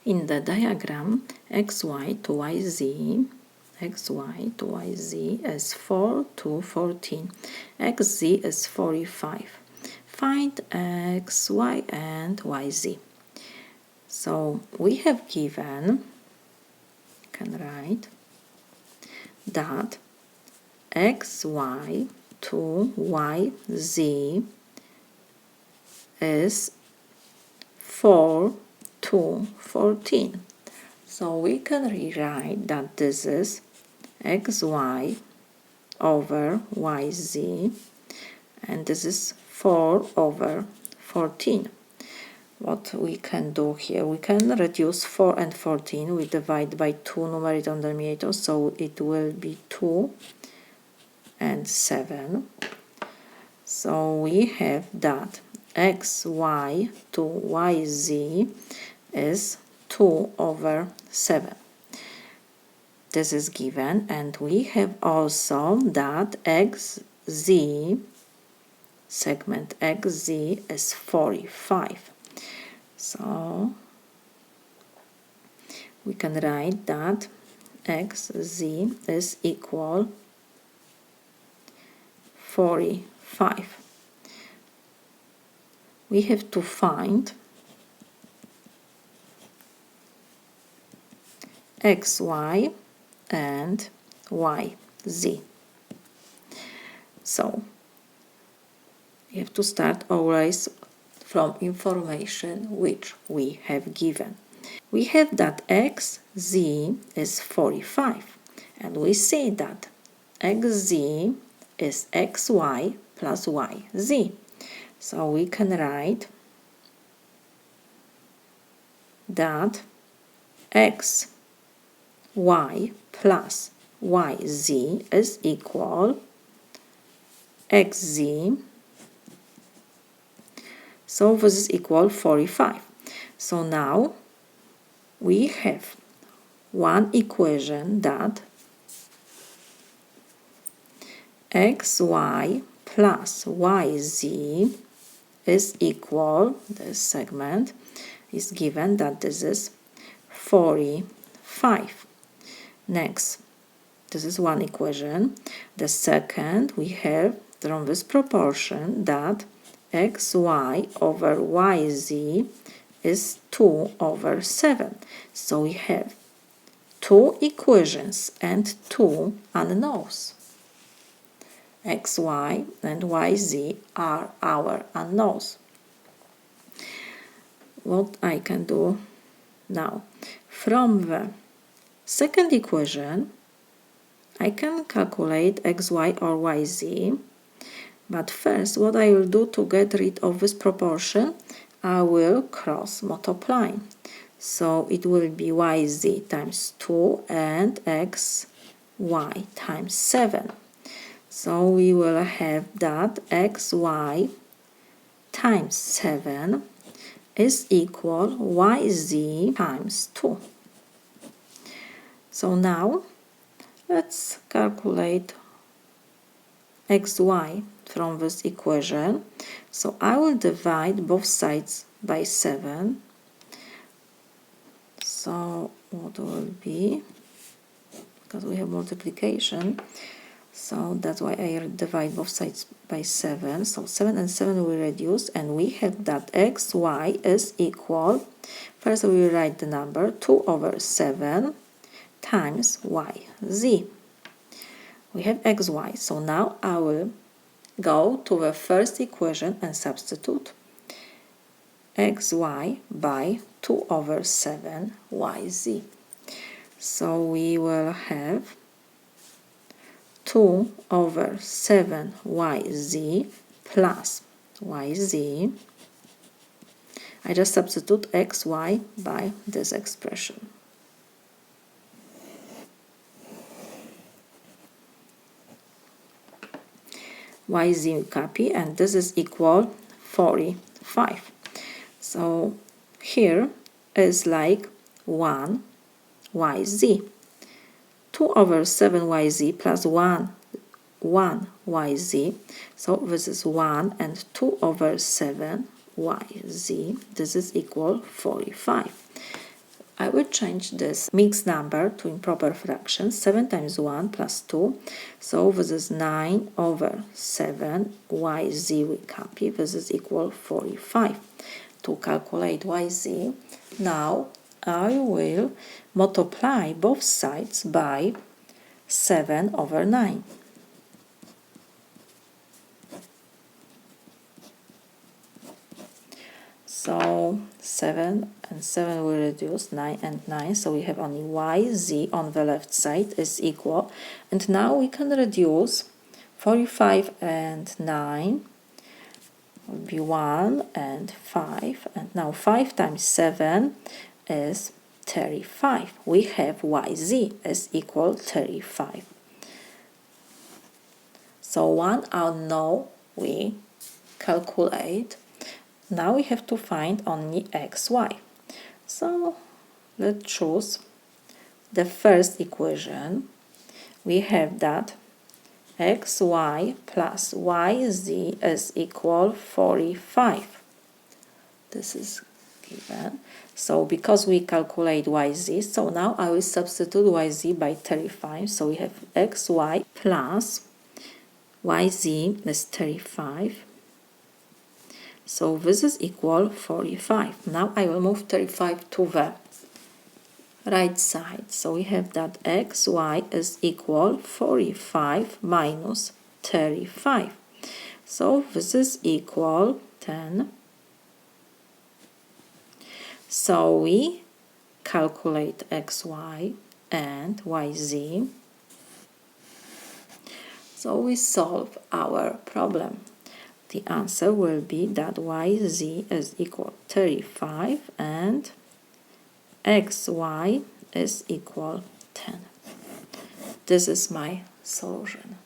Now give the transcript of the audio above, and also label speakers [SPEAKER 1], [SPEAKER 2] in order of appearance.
[SPEAKER 1] In the diagram, xy to yz is 4 to 14, xz is 45. Find xy and yz. So we have given, can write, that xy to yz is 4 to 14. So we can rewrite that this is xy over yz, and this is 4 over 14. What we can do here, we can reduce 4 and 14. We divide by 2 numerator and denominator, so it will be 2 and 7. So we have that xy to yz is 2 over 7. This is given, and we have also that xz, segment xz is 45. So we can write that xz is equal 45. We have to find xy and yz. So you have to start always from information which we have given. We have that xz is 45, and we see that xz is xy plus yz. So we can write that xy plus yz is equal xz. So this is equal 45. So now we have one equation that xy plus yz is equal, this segment is given that this is 45. Next, this is one equation. The second, we have from this proportion that xy over yz is 2 over 7. So we have two equations and two unknowns. Xy and yz are our unknowns. What I can do now? From the second equation, I can calculate xy or yz. But first, what I will do to get rid of this proportion, I will cross multiply. So it will be yz times 2 and xy times 7. So we will have that xy times 7 is equal yz times 2. So now let's calculate xy from this equation. So I will divide both sides by 7. So what will be, because we have multiplication, so that's why I divide both sides by 7. So 7 and 7 will reduce, and we have that xy is equal, first we will write the number 2 over 7 times yz. We have xy, so now I will go to the first equation and substitute xy by 2 over 7 yz. So we will have 2 over 7 yz plus yz. I just substitute xy by this expression. Yz we copy, and this is equal 45. So here is like 1 yz. 2 over 7 yz plus 1 yz. So this is 1 and 2 over 7 yz. This is equal 45. will change this mixed number to improper fraction. 7 times 1 plus 2. So this is 9 over 7. YZ we copy. This is equal 45. To calculate YZ, now I will multiply both sides by 7 over 9. So 7 and 7 will reduce, 9 and 9, so we have only YZ on the left side is equal. And now we can reduce 45 and 9 will be 1 and 5, and now 5 times 7 is 35. We have YZ is equal 35. So one unknown we calculate. Now we have to find only xy. So let's choose the first equation. We have that xy plus yz is equal 45. This is given. So because we calculate yz, so now I will substitute yz by 35. So we have xy plus yz is 35. So this is equal 45. Now I will move 35 to the right side. So we have that xy is equal 45 minus 35. So this is equal 10. So we calculate xy and yz. So we solve our problem. The answer will be that yz is equal 35 and xy is equal 10. This is my solution.